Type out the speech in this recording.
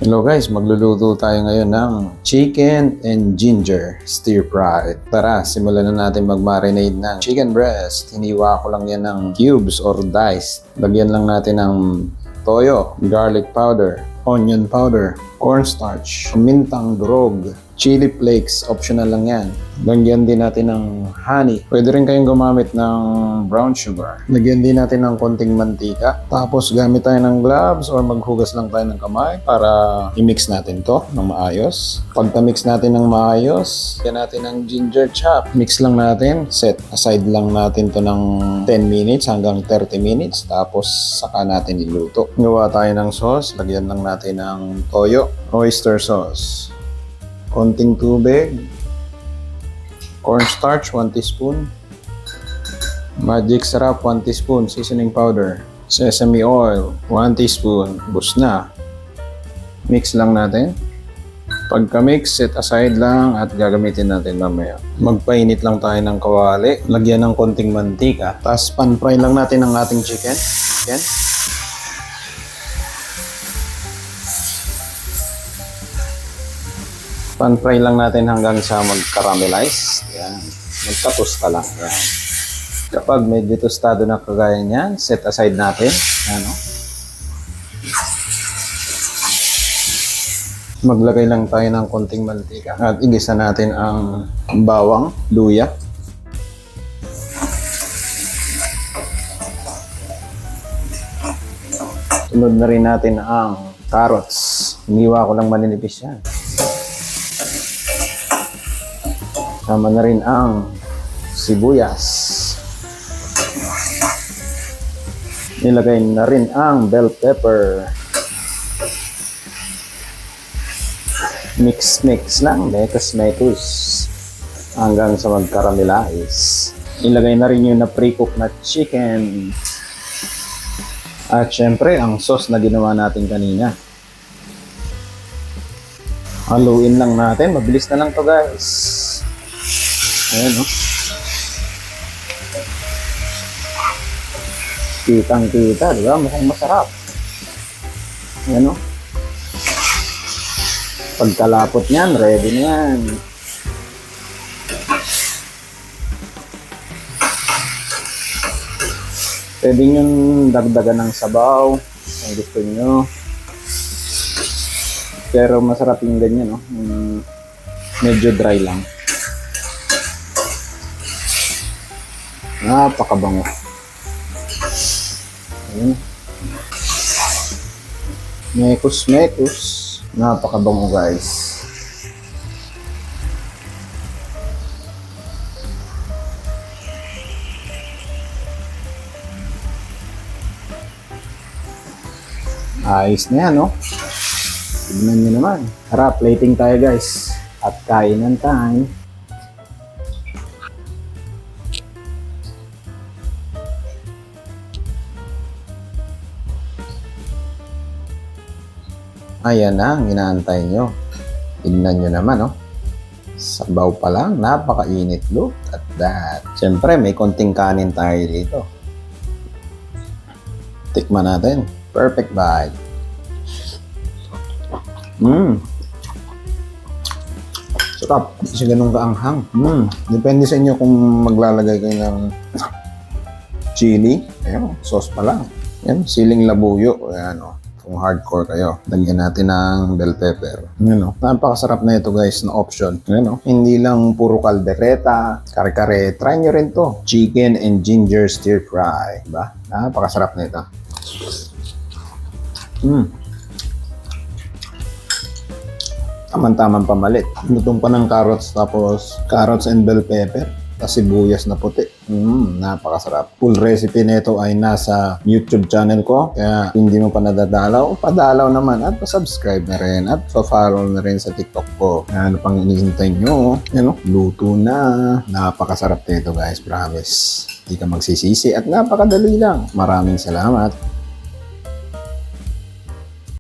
Hello guys, magluluto tayo ngayon ng chicken and ginger stir fry. Tara, simulan na natin mag-marinate ng chicken breast. Hiniwa ko lang yan ng cubes or dice. Lagyan lang natin ng toyo, garlic powder, onion powder, cornstarch, mintang durog, chili flakes, optional lang yan. Lagyan din natin ng honey. Pwede rin kayong gumamit ng brown sugar. Lagyan din natin ng konting mantika. Tapos gamit tayo ng gloves or maghugas lang tayo ng kamay para i-mix natin to ng maayos. Pagka-mix natin ng maayos, lagyan natin ng ginger chop. Mix lang natin. Set aside lang natin to ng 10 minutes hanggang 30 minutes. Tapos saka natin iluto. Gawa tayo ng sauce. Lagyan lang natin ng toyo, oyster sauce, konting tubig, cornstarch 1 teaspoon, magic sarap 1 teaspoon, seasoning powder, sesame oil 1 teaspoon, bus na. Mix lang natin. Pagka-mix, set aside lang at gagamitin natin mamaya. Magpainit lang tayo ng kawali, lagyan ng konting mantika, tapos pan-fry lang natin ang ating chicken. Pan-fry lang natin hanggang sa mag-caramelize. Yan. Magka-tosta lang. Yan. Kapag medyo tostado na kagaya niyan, set aside natin. Yan, no? Maglagay lang tayo ng konting mantika. At igisa natin ang bawang, luya. Sunod na rin natin ang carrots. Iniwa ko lang maninipis yan. Sama na rin ang sibuyas. Nilagay na rin ang bell pepper. Mix lang, mekos hanggang sa mag-caramelize. Nilagay na rin yung na-pre-cook na chicken. At syempre, ang sauce na ginawa natin kanina. Haluin lang natin. Mabilis na lang to guys. Ayan, no? Kitang-kita, di ba? Mukhang masarap. Ayan, no? Pagkalapot niyan, ready na yan. Pwede nyo dagdagan ng sabaw kung gusto nyo. Pero masarap yung ganyan, no? Medyo dry lang. Napakabango. Ayan. Mekos. Napakabango guys. Ayos na yan, no? Tignan nyo naman. Tara, plating tayo guys. At kainan time. Ayan na ang inaantay nyo. Tignan nyo naman, no? Sabaw pa lang, napakainit. Look at that. Siyempre, may konting kanin tayo dito. Tikman natin. Perfect bite. Sarap. Kasi ganun kaanghang. Depende sa inyo kung maglalagay kayo ng chili. Ayan, sauce pa lang. Ayan, siling labuyo. Ayan, o. Kung hardcore kayo, lagyan natin ng bell pepper. Ayan, o. Napakasarap na ito guys na option. Ayan, o. Hindi lang puro kaldereta, kare-kare. Try nyo rin to. Chicken and ginger stir fry. Diba? Napakasarap na ito. Tamang-tamang pamalit. Lutong pa ng carrots, tapos carrots and bell pepper, tapos sibuyas na puti. Napakasarap. Full recipe nito ay nasa YouTube channel ko. Kaya hindi mo pa nadadalaw, padalaw naman at pa-subscribe na rin at pa-follow na rin sa TikTok ko. Ano pang inihintay nyo? Ano? Luto na. Napakasarap nito guys, promise. Hindi ka magsisisi at napakadali lang. Maraming salamat.